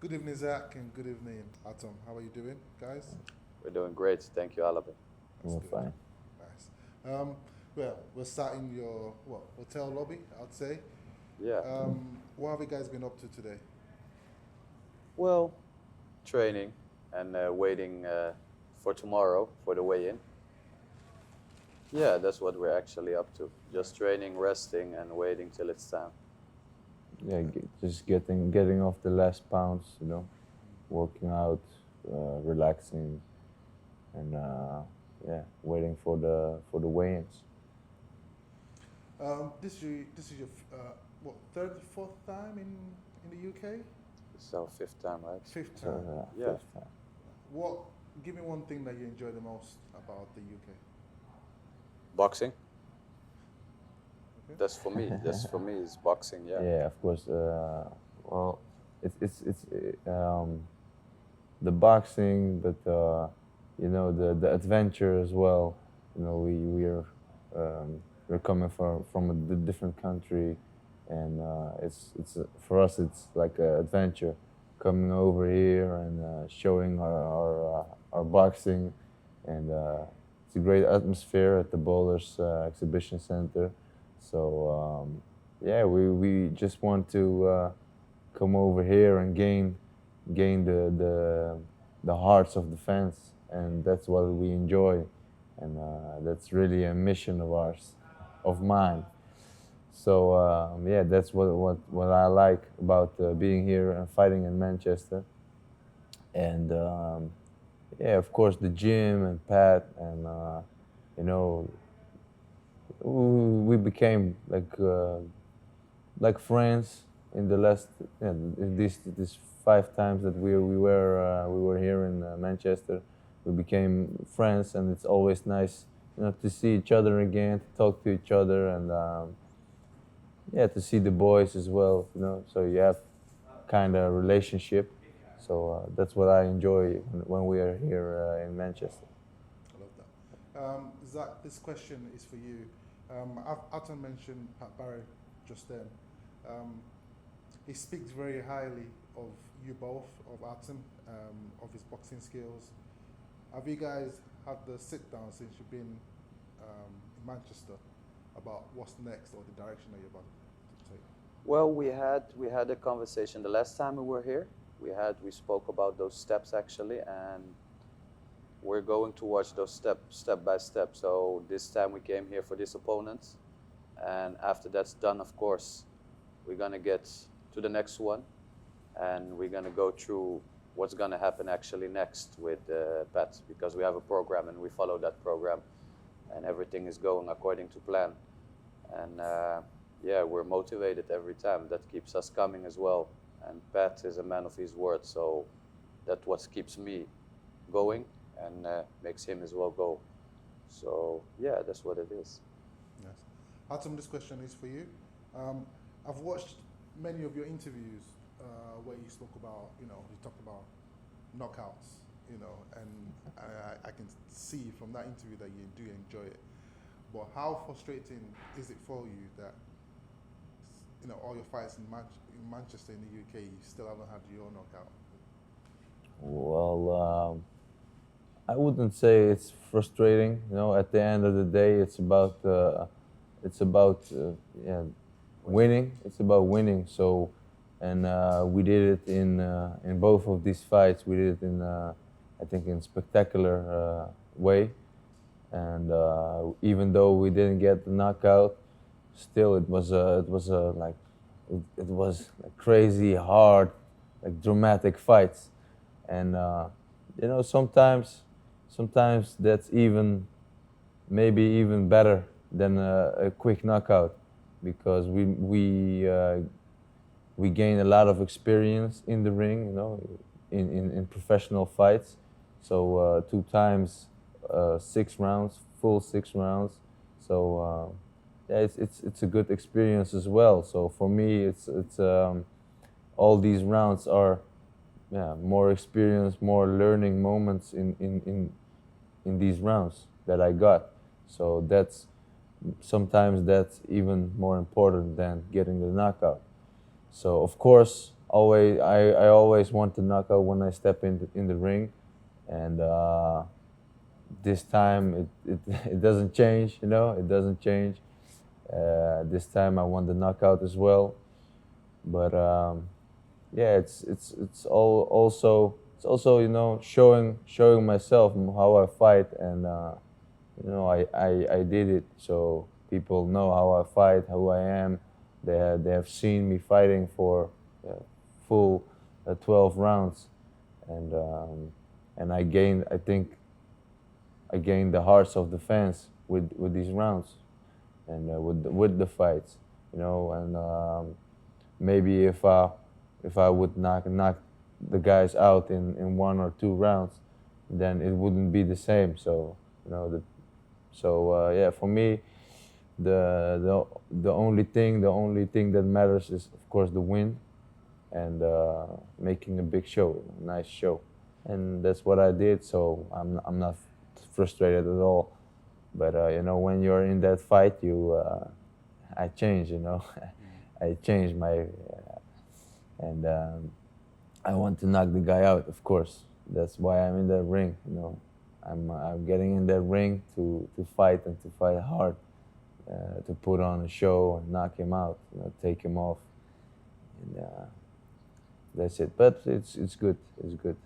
Good evening, Zach, and good evening, Artjom. How are you doing, guys? We're doing great. Thank you, Alabi. That's We're good. fine. Nice. Well, we're starting your hotel lobby, I'd say. Yeah. What have you guys been up to today? Well, training and waiting for tomorrow for the weigh-in. Yeah, that's what we're actually up to. Just training, resting, and waiting till it's time. Yeah, just getting off the last pounds, working out, relaxing, and waiting for the weigh-ins. This is your third, fourth time in the UK? It's our fifth time, right? Fifth So time. Yeah. fifth time. What? Give me one thing that you enjoy the most about the UK. Boxing. Okay. That's for me. That's for me is boxing. Yeah. Yeah, of course. Well, it's the boxing, but the adventure as well. We're coming from a different country, and for us it's like an adventure, coming over here and showing our boxing, and it's a great atmosphere at the Bowlers Exhibition Center. So yeah, we just want to come over here and gain the hearts of the fans, and that's what we enjoy, and that's really a mission of ours, of mine. So yeah, that's what I like about being here and fighting in Manchester, and yeah, of course the gym and Pat, and you know we became like friends in the last in these 5 times that we were here in Manchester. We became friends, and it's always nice, to see each other again, to talk to each other, and yeah, to see the boys as well. So you have kind of relationship. So that's what I enjoy when we are here in Manchester. I love that. Zach, this question is for you. Arton mentioned Pat Barry just then. Um, he speaks very highly of you both, of Arton, of his boxing skills. Have you guys had the sit down since you've been in Manchester about what's next or the direction that you're about to take? Well, we had a conversation the last time we were here. We spoke about those steps actually, and we're going towards those step by step. So this time we came here for this opponent, and after that's done, of course, we're gonna get to the next one, and we're gonna go through what's gonna happen actually next with Pat, because we have a program and we follow that program, and everything is going according to plan. And yeah, we're motivated every time. That keeps us coming as well. And Pat is a man of his word, so that's what keeps me going and makes him as well go. So yeah, that's what it is. Yes. Artem, this question is for you. I've watched many of your interviews where you spoke about, you talked about knockouts, and I can see from that interview that you do enjoy it. But how frustrating is it for you that, all your fights in Manchester, in the UK, you still haven't had your knockout? Well, I wouldn't say it's frustrating. At the end of the day, it's about yeah, winning. It's about winning. So, and we did it in both of these fights. We did it in I think in spectacular way. And even though we didn't get the knockout, still it was like crazy hard, like dramatic fights. And sometimes that's maybe even better than a quick knockout, because we gain a lot of experience in the ring, in professional fights. So 2 times 6 rounds, full 6 rounds. So yeah, it's a good experience as well. So for me, it's all these rounds are, yeah, more experience, more learning moments in these rounds that I got. So sometimes that's even more important than getting the knockout. So of course I always want to knock out when I step in the ring, and this time it doesn't change. You know, it doesn't change. This time I want the knockout as well, but yeah, it's also you know showing myself how I fight, and you know I did it so people know how I fight, who I am. They have seen me fighting for full 12 rounds, and I think I gained the hearts of the fans with these rounds, and with the fights, you know, and maybe if I would knock the guys out in 1 or 2 rounds, then it wouldn't be the same. So you know yeah, for me, the only thing that matters is of course the win, and making a big show, a nice show, and that's what I did. So I'm not frustrated at all. But you know, when you're in that fight, I change. You know, I change my, and I want to knock the guy out. Of course, that's why I'm in that ring. You know, I'm getting in that ring to fight and to fight hard, to put on a show and knock him out. You know, take him off, and that's it. But it's good. It's good.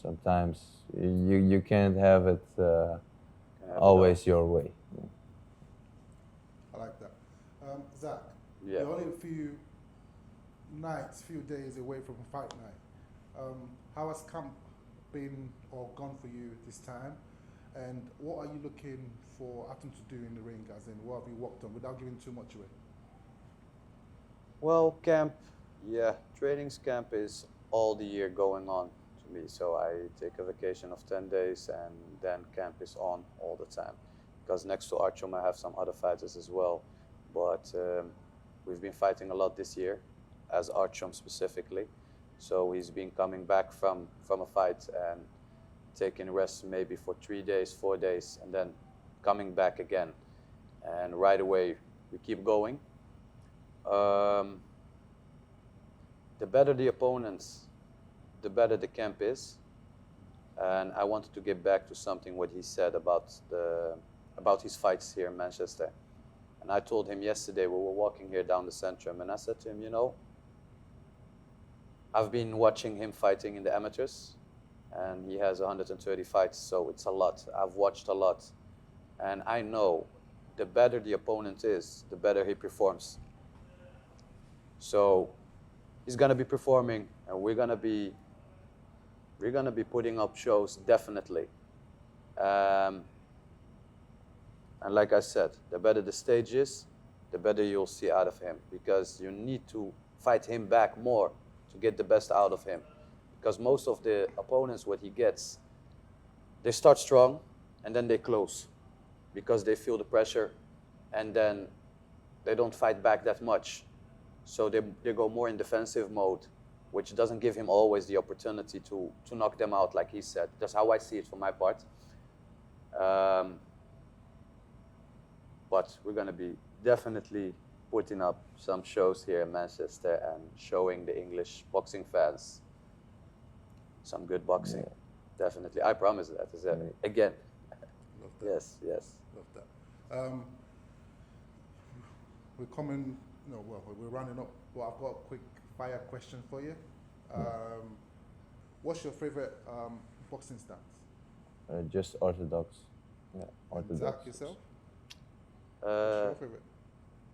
Sometimes you can't have it always your way. I like that. Zach, Yeah. you're only a few days away from fight night. How has camp been or gone for you this time? And what are you looking for Artjom to do in the ring, as in what have you worked on, without giving too much away? Well, camp, yeah, trainings camp is all the year going on to me. So I take a vacation of 10 days, and then camp is on all the time. Because next to Artjom, I have some other fighters as well. But we've been fighting a lot this year, as Artjom specifically. So he's been coming back from a fight and taking rest maybe for 3 days, 4 days, and then coming back again. And right away, we keep going. The better the opponents, the better the camp is. And I wanted to get back to something what he said about his fights here in Manchester. And I told him yesterday, we were walking here down the Centrum, and I said to him, you know, I've been watching him fighting in the amateurs, and he has 130 fights, so it's a lot. I've watched a lot. And I know the better the opponent is, the better he performs. So he's gonna be performing, and we're gonna be putting up shows, definitely. And like I said, the better the stage is, the better you'll see out of him, because you need to fight him back more to get the best out of him. Because most of the opponents, what he gets, they start strong and then they close because they feel the pressure, and then they don't fight back that much. So they go more in defensive mode, which doesn't give him always the opportunity to knock them out, like he said. That's how I see it for my part. But we're going to be definitely putting up some shows here in Manchester and showing the English boxing fans some good boxing. Yeah. Definitely. I promise that. Again. Love that. Yes, yes. Love that. We're coming, we're running up, but I've got a quick fire question for you. What's your favorite boxing stance? Just orthodox. Yeah, And orthodox. Zach, yourself? What's your favorite?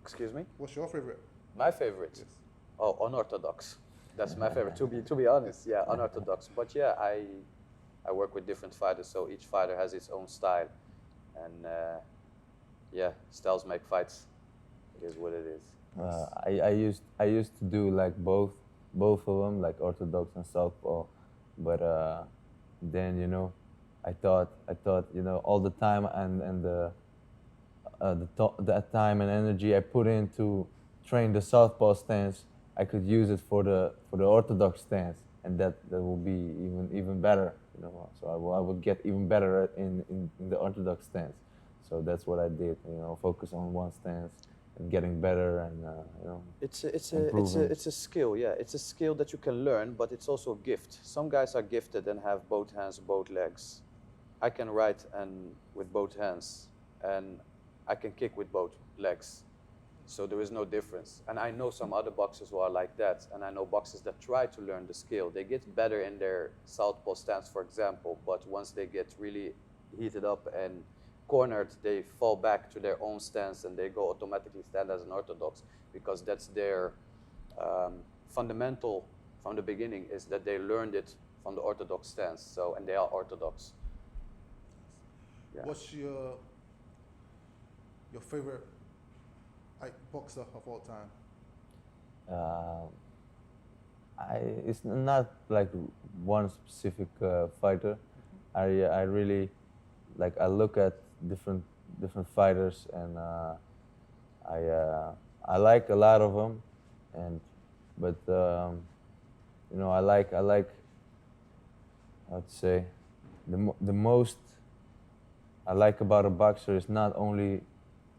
Excuse me? What's your favorite? My favorite? Yes. Oh, unorthodox. That's my favorite. To be honest, yeah, unorthodox. But yeah, I work with different fighters, so each fighter has its own style, and yeah, styles make fights. It is what it is. I used to do like both of them, like orthodox and southpaw, but then I thought all the time and the time and energy I put in to train the southpaw stance, I could use it for the orthodox stance, and that will be even better. So I would get even better in the orthodox stance. So that's what I did. Focus on one stance. and getting better and improving. It's a skill, yeah. It's a skill that you can learn, but it's also a gift. Some guys are gifted and have both hands, both legs. I can write and with both hands, and I can kick with both legs. So there is no difference. And I know some other boxers who are like that, and I know boxers that try to learn the skill. They get better in their southpaw stance, for example, but once they get really heated up and cornered, they fall back to their own stance and they go automatically stand as an orthodox, because that's their fundamental from the beginning, is that they learned it from the orthodox stance. So, and they are orthodox. Yeah. What's your favorite boxer of all time? It's not like one specific fighter. I really I look at different fighters, and I like a lot of them, but I like how to say, the most I like about a boxer is not only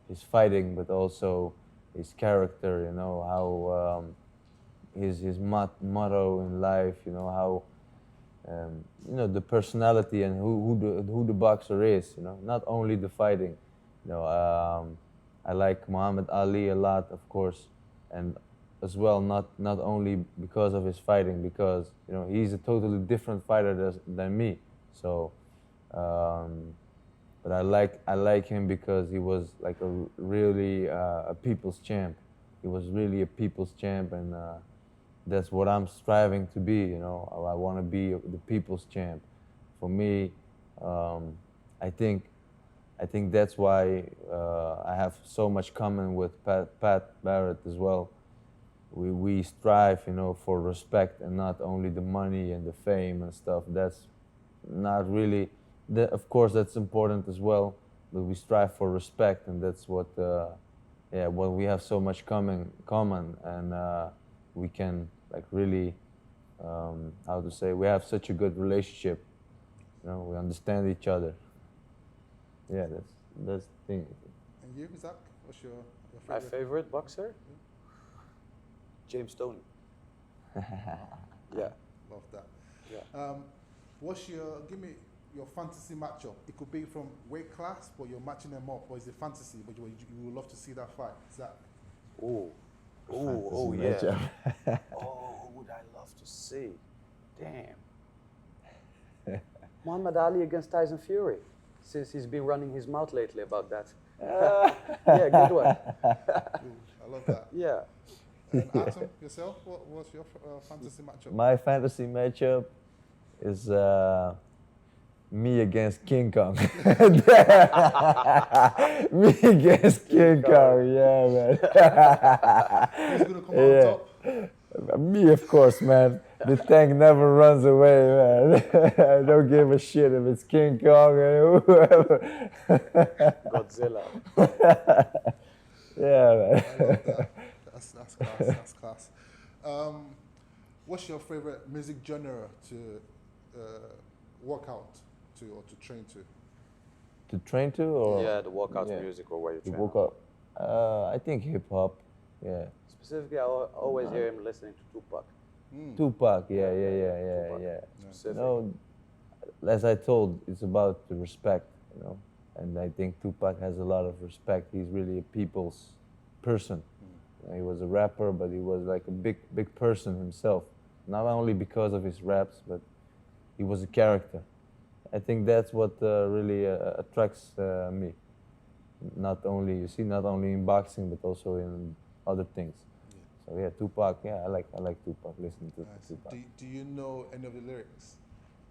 his fighting, but also his character. How his motto in life. How the personality and who the boxer is. Not only the fighting. I like Muhammad Ali a lot, of course, and as well not only because of his fighting, because he's a totally different fighter than me. So. But I like him because he was like really a people's champ. He was really a people's champ, and that's what I'm striving to be. I want to be the people's champ. For me, I think that's why I have so much common with Pat Barrett as well. We strive, for respect, and not only the money and the fame and stuff. That's not really. Of course, that's important as well, but we strive for respect, and that's what we have so much common, and we can really, how to say, we have such a good relationship. We understand each other. Yeah, that's the thing. And you, Zach, what's your favorite? My favorite boxer? James Toney. Yeah. Love that. Yeah. Give me your fantasy matchup. It could be from weight class, but you're matching them up, or is it fantasy, but you would love to see that fight? Zach? Oh, Fantasy yeah. matchup. Oh, would I love to see? Damn. Muhammad Ali against Tyson Fury, since he's been running his mouth lately about that. Yeah, good one. I love that. Yeah. And Artjom, yourself, what's your fantasy matchup? My fantasy matchup is me against King Kong. Me against King Kong, yeah, man. Who's gonna come out top? Me, of course, man. The tank never runs away, man. I don't give a shit if it's King Kong or whoever. Godzilla. Yeah, man. I love that. That's class. That's class. What's your favorite music genre to work out to, or to train to? To train to, or Yeah, the workout music, or where you to train. woke up. I think hip hop. Yeah. Specifically, I always hear him listening to Tupac. Tupac. Yeah. Tupac. Specific. No, as I told, it's about the respect, and I think Tupac has a lot of respect. He's really a people's person. He was a rapper, but he was like a big person himself. Not only because of his raps, but he was a character. I think that's what really attracts me. Not only in boxing, but also in other things. Yeah. So yeah, Tupac. Yeah, I like Tupac. Listening to Nice. Tupac. Do you know any of the lyrics?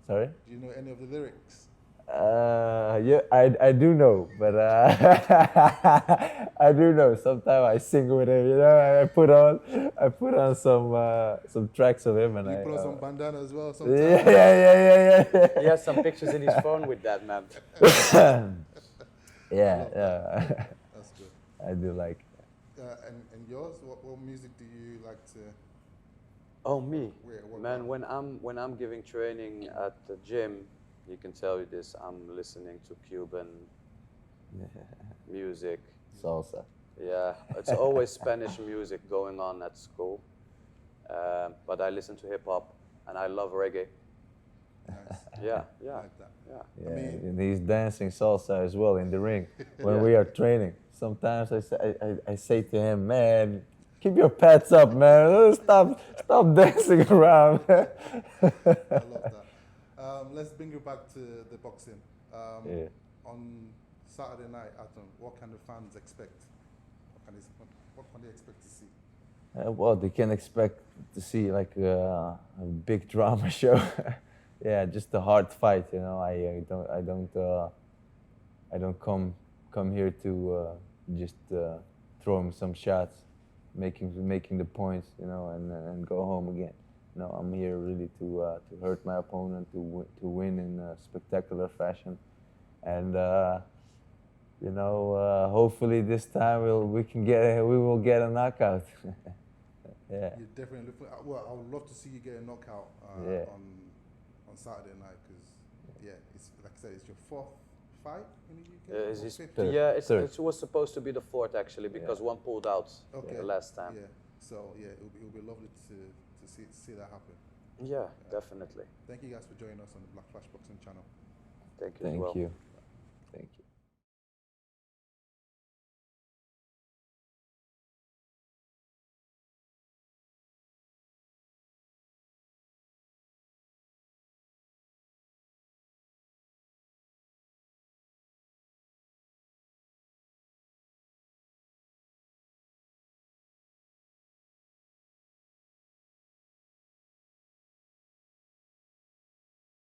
Sorry? Do you know any of the lyrics? Yeah, I do know, but I do know. Sometimes I sing with him, I put on some tracks of him, and You I put on some bandana as well sometimes? yeah. He has some pictures in his phone with that, man. Yeah. That's good. I do like. And yours? What music do you like to? Oh, me, What man. about? When I'm giving training at the gym, you can tell you this. I'm listening to Cuban music, Salsa. Yeah, it's always Spanish music going on at school. But I listen to hip hop and I love reggae. Nice. Yeah, I yeah, like that. yeah. Yeah, I mean, and he's dancing salsa as well in the ring when Yeah. we are training. Sometimes I say to him, man, keep your pads up, man. Stop dancing around. I love that. Let's bring you back to the boxing. Yeah. On Saturday night, Artjom, what can the fans expect? What can they expect to see? Well, they can expect to see like a big drama show. Yeah, just a hard fight. You know, I don't come here to just throw him some shots, making the points. You know, and go home again. No, I'm here really to hurt my opponent, to win in a spectacular fashion, and you know, hopefully this time we will get a knockout. Yeah. You definitely. Well, I would love to see you get a knockout Yeah. on Saturday night because, yeah, it's like I said, it's your fourth fight in the UK. Is or this- fifth? Third. yeah, Third. it was supposed to be the fourth actually because one pulled out Okay. the last time. Yeah. So yeah, it'll be lovely to see that happen. Yeah, definitely. Thank you guys for joining us on the Black Flash Boxing channel. Thank you as Thank well. you. Thank you.